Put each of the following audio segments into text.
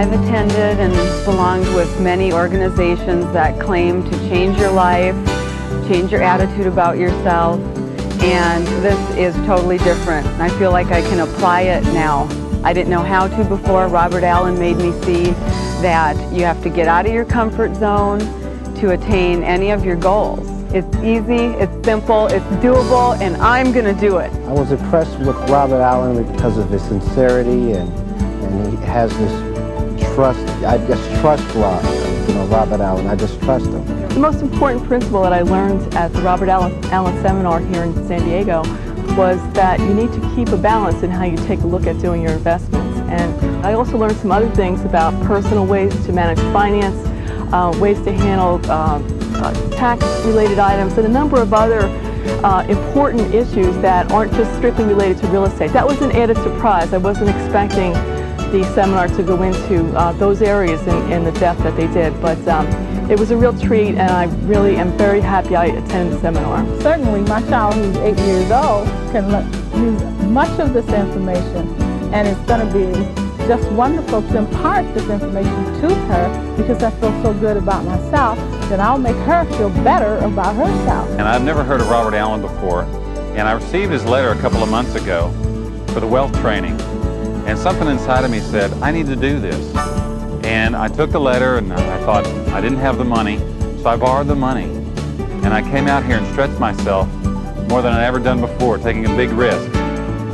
I've attended and belonged with many organizations that claim to change your life, change your attitude about yourself, and this is totally different. I feel like I can apply it now. I didn't know how to before. Robert Allen made me see that you have to get out of your comfort zone to attain any of your goals. It's easy, it's simple, it's doable, and I'm going to do it. I was impressed with Robert Allen because of his sincerity, and he has this trust. I just trust Robert Allen. I just trust him. The most important principle that I learned at the Robert Allen seminar here in San Diego was that you need to keep a balance in how you take a look at doing your investments. And I also learned some other things about personal ways to manage finance, ways to handle tax-related items, and a number of other important issues that aren't just strictly related to real estate. That was an added surprise. I wasn't expecting the seminar to go into those areas in the depth that they did, but it was a real treat, and I really am very happy I attended the seminar. Certainly, my child who's 8 years old can use much of this information, and it's going to be just wonderful to impart this information to her, because I feel so good about myself that I'll make her feel better about herself. And I've never heard of Robert Allen before, and I received his letter a couple of months ago for the wealth training, and something inside of me said, I need to do this. And I took the letter, and I thought I didn't have the money, so I borrowed the money. And I came out here and stretched myself more than I'd ever done before, taking a big risk,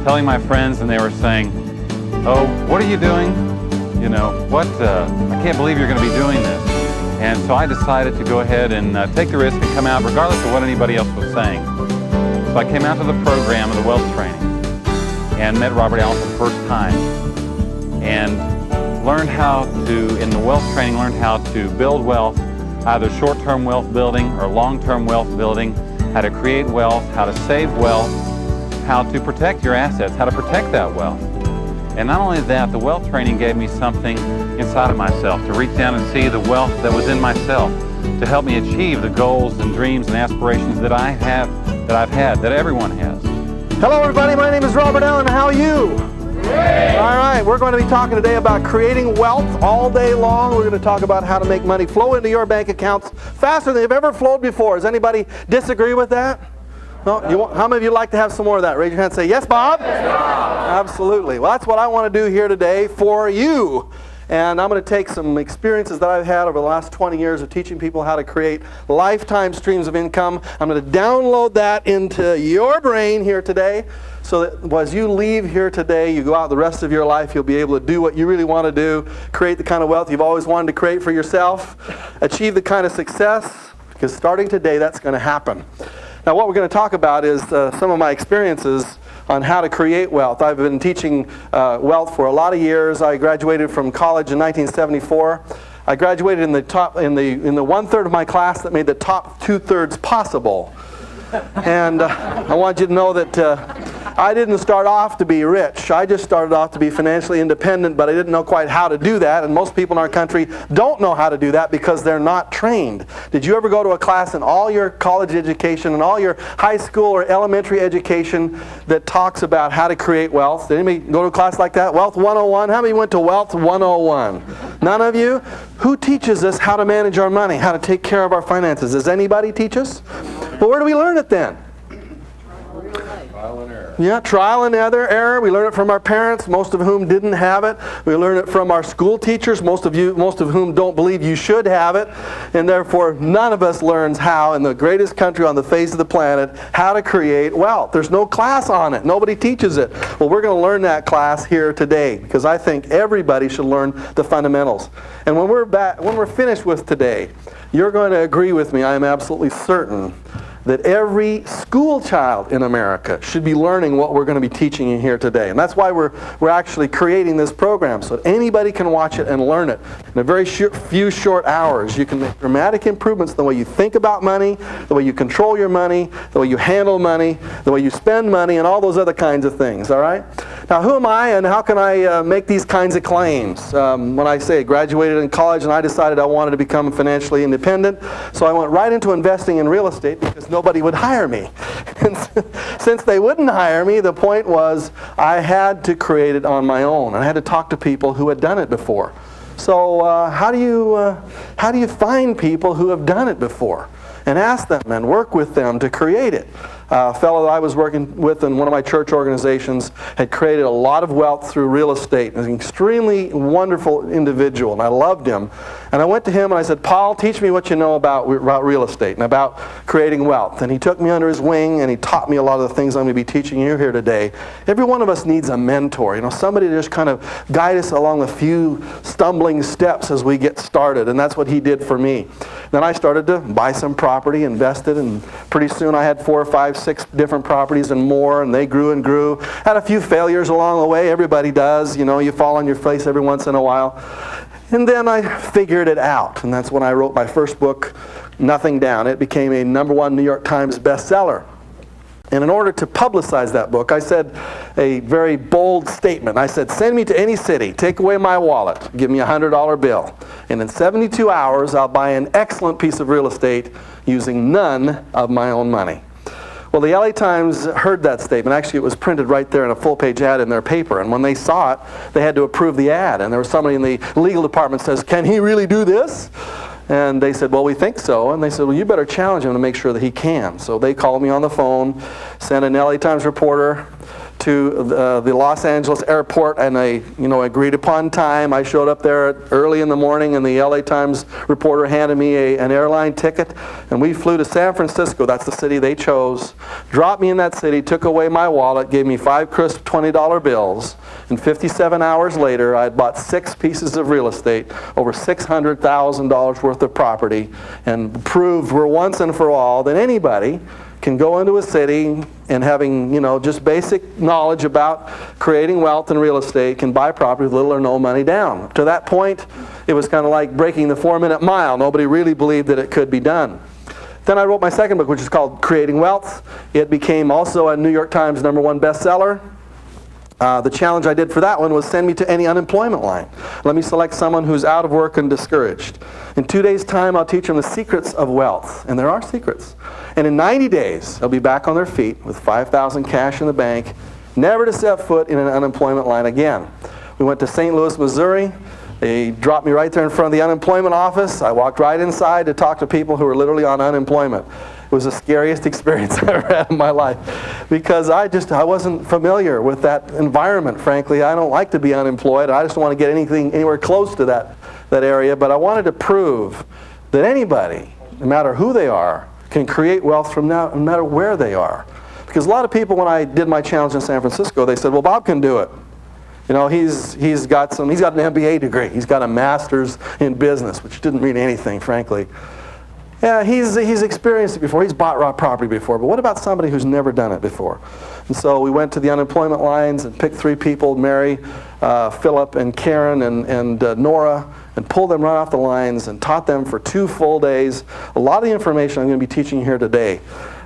telling my friends, and they were saying, oh, what are you doing? You know, I can't believe you're going to be doing this. And so I decided to go ahead and take the risk and come out regardless of what anybody else was saying. So I came out to the program of the wealth training and met Robert Allen for the first time, and learned how to, in the wealth training, learned how to build wealth, either short-term wealth building or long-term wealth building, how to create wealth, how to save wealth, how to protect your assets, how to protect that wealth. And not only that, the wealth training gave me something inside of myself to reach down and see the wealth that was in myself, to help me achieve the goals and dreams and aspirations that I have, that I've had, that everyone has. Hello everybody, my name is Robert Allen. How are you? Great. All right, we're going to be talking today about creating wealth all day long. We're going to talk about how to make money flow into your bank accounts faster than they've ever flowed before. Does anybody disagree with that? No? How many of you like to have some more of that? Raise your hand and say, yes, Bob? Yes, Bob. Absolutely. Well, that's what I want to do here today for you. And I'm going to take some experiences that I've had over the last 20 years of teaching people how to create lifetime streams of income. I'm going to download that into your brain here today, so that as you leave here today, you go out the rest of your life, you'll be able to do what you really want to do, create the kind of wealth you've always wanted to create for yourself, achieve the kind of success, because starting today, that's going to happen. Now, what we're going to talk about is some of my experiences on how to create wealth. I've been teaching wealth for a lot of years. I graduated from college in 1974. I graduated in the 1/3 of my class that made the top 2/3 possible. And I want you to know that I didn't start off to be rich. I just started off to be financially independent, but I didn't know quite how to do that. And most people in our country don't know how to do that because they're not trained. Did you ever go to a class in all your college education and all your high school or elementary education that talks about how to create wealth? Did anybody go to a class like that? Wealth 101? How many went to Wealth 101? None of you? Who teaches us how to manage our money, how to take care of our finances? Does anybody teach us? Well, where do we learn it then? Trial and error. Yeah, trial and error. We learn it from our parents, most of whom didn't have it. We learn it from our school teachers, most of whom don't believe you should have it. And therefore, none of us learns how, in the greatest country on the face of the planet, how to create wealth. There's no class on it. Nobody teaches it. Well, we're going to learn that class here today, because I think everybody should learn the fundamentals. And when we're finished with today, you're going to agree with me, I am absolutely certain, that every school child in America should be learning what we're going to be teaching you here today. And that's why we're actually creating this program, so that anybody can watch it and learn it. In a very few short hours, you can make dramatic improvements in the way you think about money, the way you control your money, the way you handle money, the way you spend money, and all those other kinds of things, all right? Now, who am I and how can I make these kinds of claims? When I say I graduated in college and I decided I wanted to become financially independent, so I went right into investing in real estate because nobody would hire me. And since they wouldn't hire me, the point was I had to create it on my own. I had to talk to people who had done it before. So how do you find people who have done it before and ask them and work with them to create it? A fellow that I was working with in one of my church organizations had created a lot of wealth through real estate. He was an extremely wonderful individual, and I loved him. And I went to him and I said, Paul, teach me what you know about real estate and about creating wealth. And he took me under his wing and he taught me a lot of the things I'm going to be teaching you here today. Every one of us needs a mentor, somebody to just kind of guide us along a few stumbling steps as we get started. And that's what he did for me. Then I started to buy some property, invested, and pretty soon I had 4 or 5, 6 different properties and more, and they grew and grew. Had a few failures along the way. Everybody does. You fall on your face every once in a while. And then I figured it out, and that's when I wrote my first book, Nothing Down. It became a #1 New York Times bestseller. And in order to publicize that book, I said a very bold statement. I said, send me to any city, take away my wallet, give me a $100 bill, and in 72 hours I'll buy an excellent piece of real estate using none of my own money. Well, the LA Times heard that statement. Actually, it was printed right there in a full-page ad in their paper. And when they saw it, they had to approve the ad. And there was somebody in the legal department says, can he really do this? And they said, well, we think so. And they said, well, you better challenge him to make sure that he can. So they called me on the phone, sent an LA Times reporter to the Los Angeles airport, and a agreed upon time. I showed up there early in the morning, and the LA Times reporter handed me an airline ticket, and we flew to San Francisco. That's the city they chose. Dropped me in that city, took away my wallet, gave me 5 crisp $20 bills, and 57 hours later I had bought 6 pieces of real estate, over $600,000 worth of property, and proved for once and for all that anybody can go into a city and having, just basic knowledge about creating wealth in real estate can buy property with little or no money down. To that point, it was kind of like breaking the 4-minute mile. Nobody really believed that it could be done. Then I wrote my second book, which is called Creating Wealth. It became also a New York Times #1 bestseller. The challenge I did for that one was send me to any unemployment line. Let me select someone who's out of work and discouraged. In 2 days' time, I'll teach them the secrets of wealth. And there are secrets. And in 90 days, they'll be back on their feet with $5,000 cash in the bank, never to set foot in an unemployment line again. We went to St. Louis, Missouri. They dropped me right there in front of the unemployment office. I walked right inside to talk to people who were literally on unemployment. It was the scariest experience I ever had in my life because I wasn't familiar with that environment, frankly. I don't like to be unemployed. I just don't want to get anywhere close to that area. But I wanted to prove that anybody, no matter who they are, can create wealth from now, no matter where they are. Because a lot of people, when I did my challenge in San Francisco, they said, well, Bob can do it. He's got an MBA degree. He's got a master's in business, which didn't mean anything, frankly. Yeah, he's experienced it before. He's bought raw property before. But what about somebody who's never done it before? And so we went to the unemployment lines and picked 3 people, Mary, Philip, and Karen, and Nora, and pulled them right off the lines and taught them for 2 full days. A lot of the information I'm going to be teaching here today.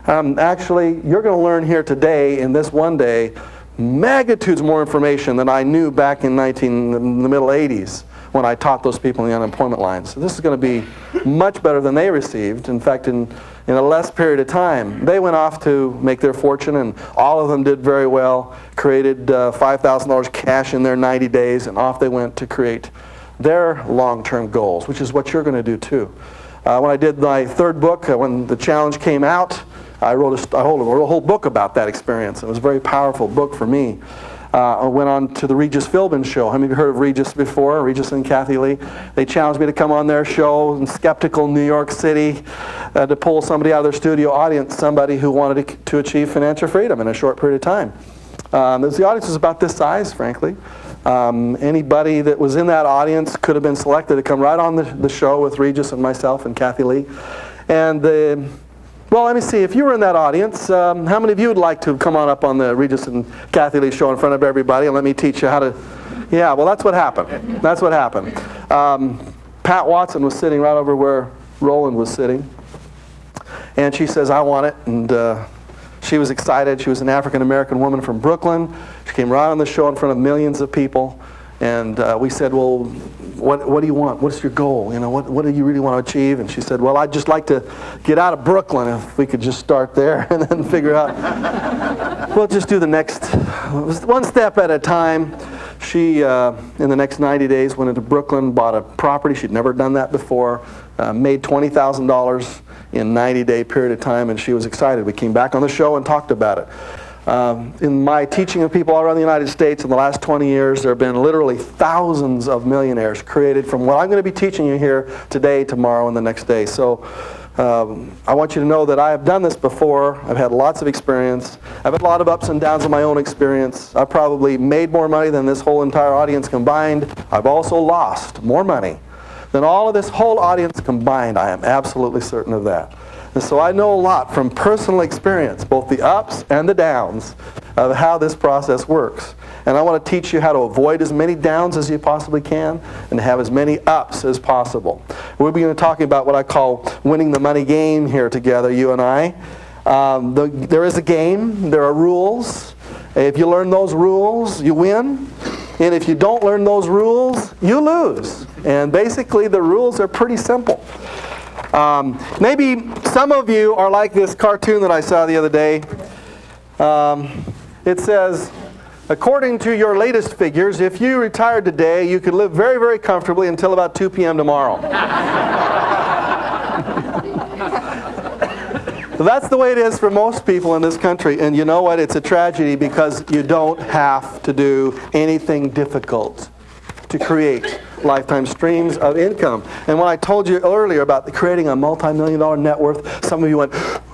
Actually, you're going to learn here today in this one day magnitudes more information than I knew back in the middle 80s. When I taught those people in the unemployment lines. So this is going to be much better than they received. In fact, in a less period of time, they went off to make their fortune, and all of them did very well, created $5,000 cash in their 90 days, and off they went to create their long-term goals, which is what you're going to do too. When I did my 3rd book, when the challenge came out, I wrote a whole book about that experience. It was a very powerful book for me. I went on to the Regis Philbin show. How many of you heard of Regis before? Regis and Kathy Lee. They challenged me to come on their show in skeptical New York City to pull somebody out of their studio audience, somebody who wanted to achieve financial freedom in a short period of time. The audience was about this size, frankly. Anybody that was in that audience could have been selected to come right on the show with Regis and myself and Kathy Lee. And well, let me see. If you were in that audience, how many of you would like to come on up on the Regis and Kathy Lee show in front of everybody and let me teach you how to... Yeah, well, that's what happened. That's what happened. Pat Watson was sitting right over where Roland was sitting. And she says, I want it. And she was excited. She was an African-American woman from Brooklyn. She came right on the show in front of millions of people. And we said, well, what do you want? What's your goal? What do you really want to achieve? And she said, well, I'd just like to get out of Brooklyn if we could just start there and then figure out, we'll just do the next, one step at a time. She, in the next 90 days, went into Brooklyn, bought a property. She'd never done that before, made $20,000 in a 90-day period of time, and she was excited. We came back on the show and talked about it. In my teaching of people all around the United States in the last 20 years, there have been literally thousands of millionaires created from what I'm going to be teaching you here today, tomorrow, and the next day. So I want you to know that I have done this before. I've had lots of experience. I've had a lot of ups and downs in my own experience. I've probably made more money than this whole entire audience combined. I've also lost more money than all of this whole audience combined. I am absolutely certain of that. And so I know a lot from personal experience, both the ups and the downs of how this process works. And I want to teach you how to avoid as many downs as you possibly can and have as many ups as possible. We'll be talking about what I call winning the money game here together, you and I. There is a game. There are rules. If you learn those rules, you win. And if you don't learn those rules, you lose. And basically the rules are pretty simple. Maybe some of you are like this cartoon that I saw the other day. It says, according to your latest figures, if you retired today, you could live very, very comfortably until about 2 p.m. tomorrow. So that's the way it is for most people in this country. And you know what? It's a tragedy because you don't have to do anything difficult to create lifetime streams of income. And when I told you earlier about creating a multi-million-dollar net worth, some of you went,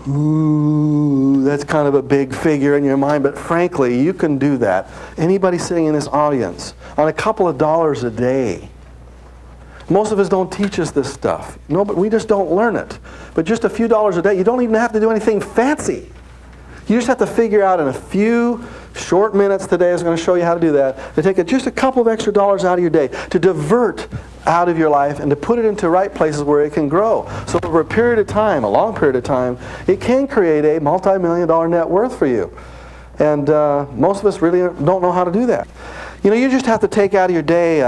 ooh, that's kind of a big figure in your mind. But frankly, you can do that. Anybody sitting in this audience, on a couple of dollars a day. Most of us don't teach us this stuff. No, but we just don't learn it. But just a few dollars a day, you don't even have to do anything fancy. You just have to figure out in a few short minutes today, I was going to show you how to do that, to take just a couple of extra dollars out of your day, to divert out of your life and to put it into right places where it can grow. So over a period of time, a long period of time, it can create a multi-million-dollar net worth for you. And most of us really don't know how to do that. You know, you just have to take out of your day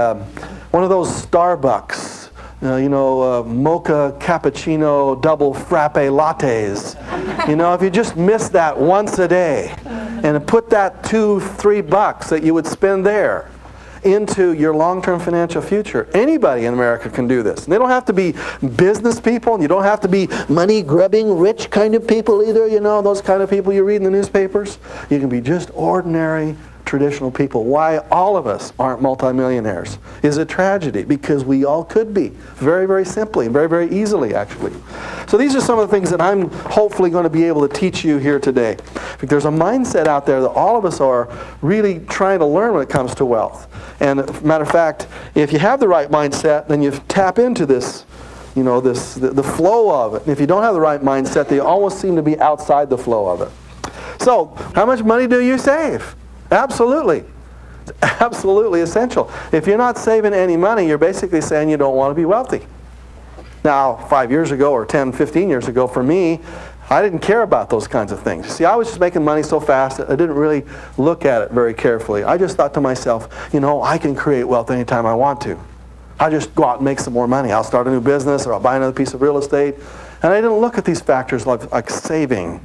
one of those Starbucks, mocha cappuccino double frappe lattes. You know, if you just miss that once a day and put that $2-3 that you would spend there into your long-term financial future. Anybody in America can do this. And they don't have to be business people, and you don't have to be money-grubbing, rich kind of people either, you know, those kind of people you read in the newspapers. You can be just ordinary, traditional people. Why all of us aren't multimillionaires is a tragedy, because we all could be, very, very simply, very, very easily, actually. So these are some of the things that I'm hopefully going to be able to teach you here today. There's a mindset out there that all of us are really trying to learn when it comes to wealth. And matter of fact, if you have the right mindset, then you tap into this, you know, the flow of it. And if you don't have the right mindset, they almost seem to be outside the flow of it. So, how much money do you save? Absolutely. It's absolutely essential. If you're not saving any money, you're basically saying you don't want to be wealthy. Now, 5 years ago or 10, 15 years ago, for me, I didn't care about those kinds of things. See, I was just making money so fast that I didn't really look at it very carefully. I just thought to myself, you know, I can create wealth anytime I want to. I just go out and make some more money. I'll start a new business, or I'll buy another piece of real estate. And I didn't look at these factors like saving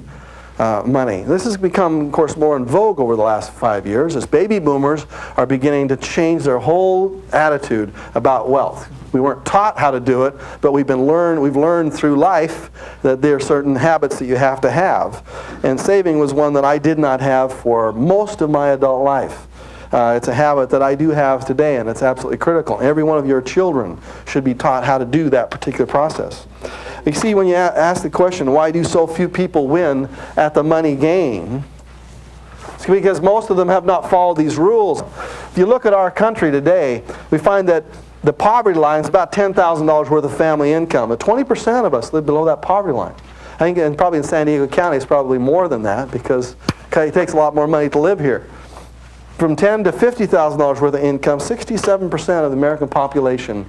money. This has become, of course, more in vogue over the last 5 years as baby boomers are beginning to change their whole attitude about wealth. We weren't taught how to do it, but we've learned through life that there are certain habits that you have to have. And saving was one that I did not have for most of my adult life. It's a habit that I do have today, and it's absolutely critical. Every one of your children should be taught how to do that particular process. You see, when you ask the question, why do so few people win at the money game? It's because most of them have not followed these rules. If you look at our country today, we find that the poverty line is about $10,000 worth of family income. But 20% of us live below that poverty line. I think and probably in San Diego County it's probably more than that, because it takes a lot more money to live here. From $10,000 to $50,000 worth of income, 67% of the American population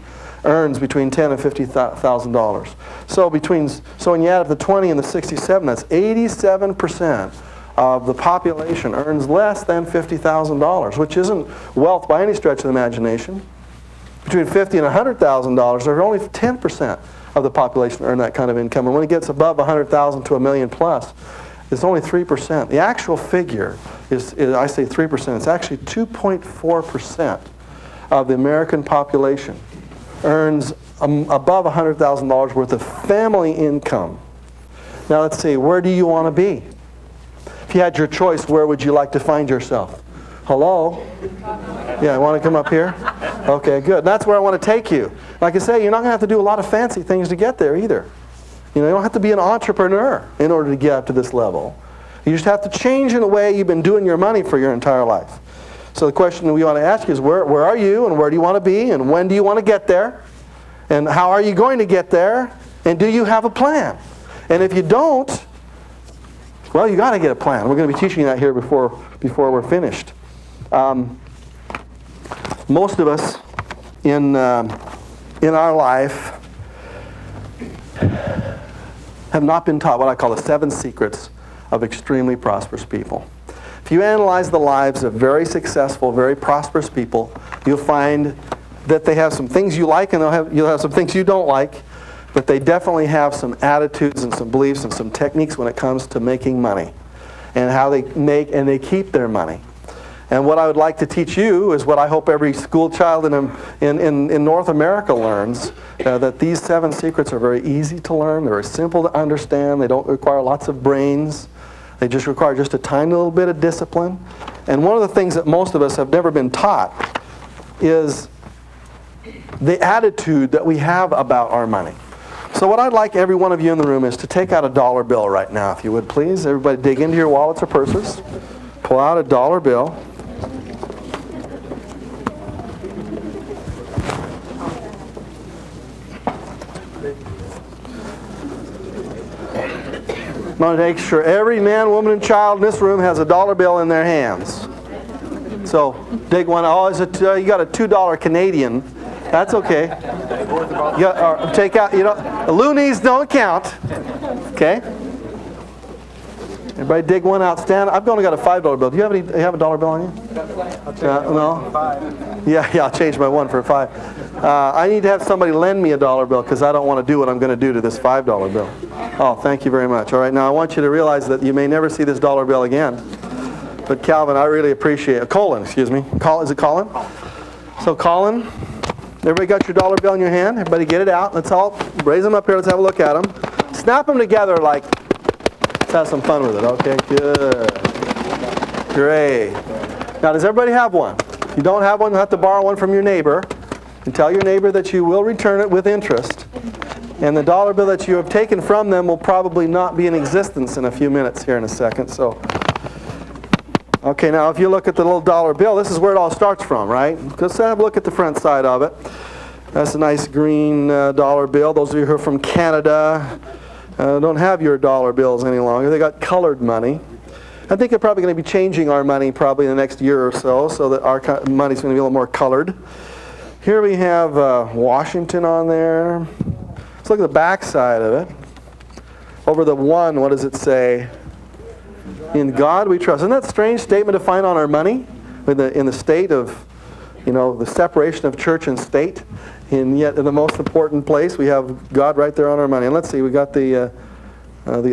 earns between $10,000 and $50,000. So when you add up the 20 and the 67, that's 87% of the population earns less than $50,000, which isn't wealth by any stretch of the imagination. Between $50,000 and $100,000, there's only 10% of the population earn that kind of income. And when it gets above $100,000 to $1 million plus, it's only 3%. The actual figure I say 3%, it's actually 2.4% of the American population earns above $100,000 worth of family income. Now let's see, where do you want to be? If you had your choice, where would you like to find yourself? Hello? Yeah, want to come up here? Okay, good. That's where I want to take you. Like I say, you're not going to have to do a lot of fancy things to get there either. You know, you don't have to be an entrepreneur in order to get up to this level. You just have to change in the way you've been doing your money for your entire life. So the question we want to ask you is, where are you, and where do you want to be, and when do you want to get there? And how are you going to get there? And do you have a plan? And if you don't, well, you got to get a plan. We're going to be teaching that here before we're finished. Most of us in our life have not been taught what I call the 7 secrets of extremely prosperous people. If you analyze the lives of very successful, very prosperous people, you'll find that they have some things you like and you'll have some things you don't like, but they definitely have some attitudes and some beliefs and some techniques when it comes to making money and how they make and they keep their money. And what I would like to teach you is what I hope every school child in North America learns, that these 7 secrets are very easy to learn, they're very simple to understand, they don't require lots of brains, they just require just a tiny little bit of discipline. And one of the things that most of us have never been taught is the attitude that we have about our money. So what I'd like every one of you in the room is to take out a dollar bill right now, if you would please. Everybody dig into your wallets or purses. Pull out a dollar bill. I'm going to make sure every man, woman, and child in this room has a dollar bill in their hands. So dig one. Oh, you got a $2 Canadian. That's okay. Take out, loonies don't count. Okay? Everybody dig one out. Stand. I've only got a $5 bill. Do you have a dollar bill on you? No? Yeah, I'll change my 1 for a 5. I need to have somebody lend me a dollar bill because I don't want to do what I'm going to do to this $5 bill. Oh, thank you very much. All right, now I want you to realize that you may never see this dollar bill again. But Calvin, I really appreciate it. Colin, excuse me. Is it Colin? So Colin, everybody got your dollar bill in your hand? Everybody get it out. Let's all raise them up here. Let's have a look at them. Snap them together like, let's have some fun with it. Okay, good. Great. Now, does everybody have one? If you don't have one, you'll have to borrow one from your neighbor. And tell your neighbor that you will return it with interest. And the dollar bill that you have taken from them will probably not be in existence in a few minutes here in a second. So, okay, now if you look at the little dollar bill, this is where it all starts from, right? Just have a look at the front side of it. That's a nice green dollar bill. Those of you who are from Canada don't have your dollar bills any longer. They got colored money. I think they're probably going to be changing our money probably in the next year or so that our money's going to be a little more colored. Here we have Washington on there. Let's look at the back side of it. Over the 1, what does it say? In God we trust. Isn't that a strange statement to find on our money? In the state of, the separation of church and state. And yet in the most important place, we have God right there on our money. And let's see, we got the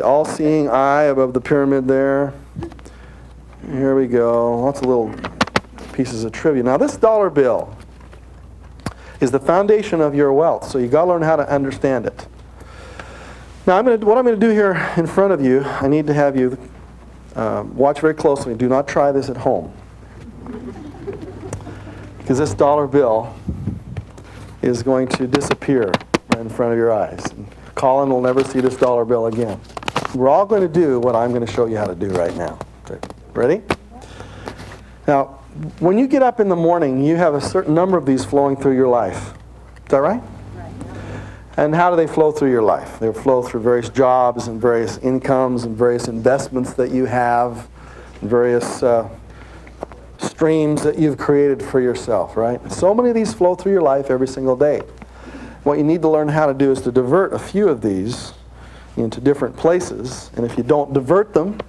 all-seeing eye above the pyramid there. Here we go. Lots of little pieces of trivia. Now this dollar bill is the foundation of your wealth, so you got to learn how to understand it. Now what I'm going to do here in front of you, I need to have you watch very closely. Do not try this at home, because this dollar bill is going to disappear right in front of your eyes. And Colin will never see this dollar bill again. We're all going to do what I'm going to show you how to do right now. Okay. Ready? Now, when you get up in the morning, you have a certain number of these flowing through your life. Is that right? Right. And how do they flow through your life? They flow through various jobs and various incomes and various investments that you have, and various streams that you've created for yourself, right? So many of these flow through your life every single day. What you need to learn how to do is to divert a few of these into different places, and if you don't divert them,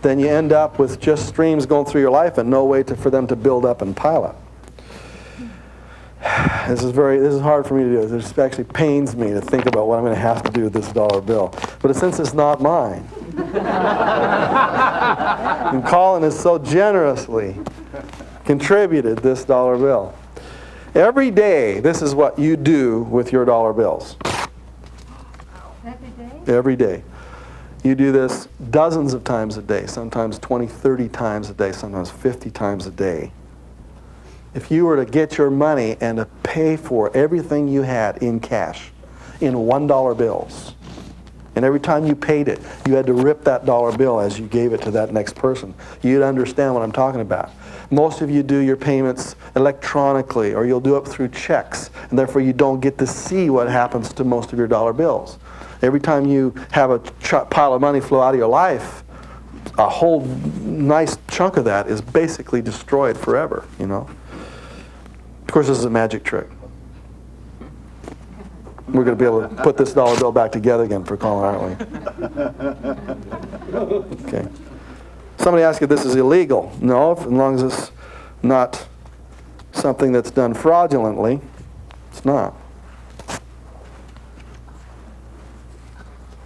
then you end up with just streams going through your life and no way for them to build up and pile up. This is hard for me to do. This actually pains me to think about what I'm going to have to do with this dollar bill. But since it's not mine, And Colin has so generously contributed this dollar bill. Every day, this is what you do with your dollar bills. Every day. You do this dozens of times a day, sometimes 20, 30 times a day, sometimes 50 times a day. If you were to get your money and to pay for everything you had in cash, in $1 bills, and every time you paid it, you had to rip that dollar bill as you gave it to that next person, you'd understand what I'm talking about. Most of you do your payments electronically, or you'll do it through checks, and therefore you don't get to see what happens to most of your dollar bills. Every time you have a pile of money flow out of your life, a whole nice chunk of that is basically destroyed forever, you know. Of course, this is a magic trick. We're going to be able to put this dollar bill back together again for Colin, aren't we? Okay. Somebody asked if this is illegal. No, as long as it's not something that's done fraudulently, it's not.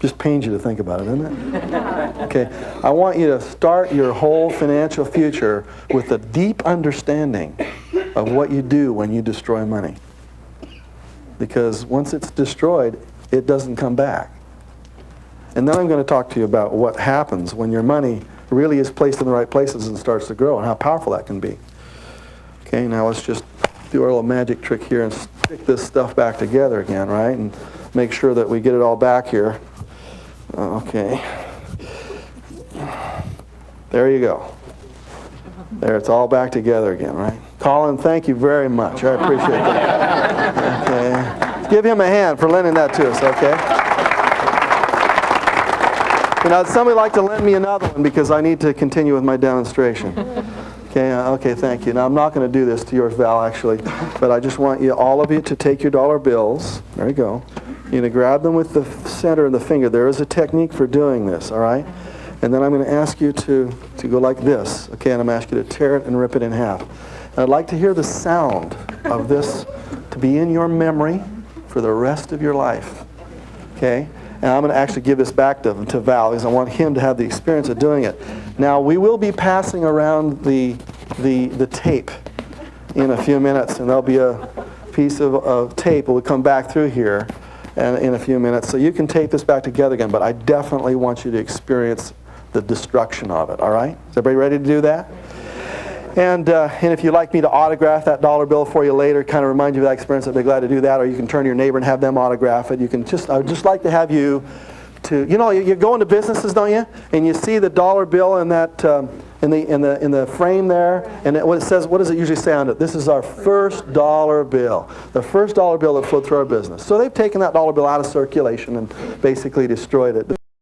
Just pains you to think about it, doesn't it? Okay. I want you to start your whole financial future with a deep understanding of what you do when you destroy money. Because once it's destroyed, it doesn't come back. And then I'm going to talk to you about what happens when your money really is placed in the right places and starts to grow, and how powerful that can be. Okay, now let's just do our little magic trick here and stick this stuff back together again, right? And make sure that we get it all back here. Okay. There you go. There, it's all back together again, right? Colin, thank you very much. I appreciate that. Okay. Give him a hand for lending that to us, okay? You know, would somebody like to lend me another one because I need to continue with my demonstration? Okay, thank you. Now, I'm not going to do this to yours, Val, actually, but I just want you, all of you, to take your dollar bills. There you go. You're going to grab them with the center of the finger. There is a technique for doing this, all right? And then I'm going to ask you to go like this, okay? And I'm going to ask you to tear it and rip it in half. And I'd like to hear the sound of this to be in your memory for the rest of your life, okay? And I'm going to actually give this back to Val because I want him to have the experience of doing it. Now, we will be passing around the tape in a few minutes, and there'll be a piece of tape that will come back through here and in a few minutes. So you can tape this back together again, but I definitely want you to experience the destruction of it, all right? Is everybody ready to do that? And if you'd like me to autograph that dollar bill for you later, kind of remind you of that experience, I'd be glad to do that. Or you can turn to your neighbor and have them autograph it. You can I would just like to have you to, you know, you go into businesses, don't you? And you see the dollar bill in that in the frame there, and what it says, what does it usually say on it? This is our first dollar bill, the first dollar bill that flowed through our business. So they've taken that dollar bill out of circulation and basically destroyed it.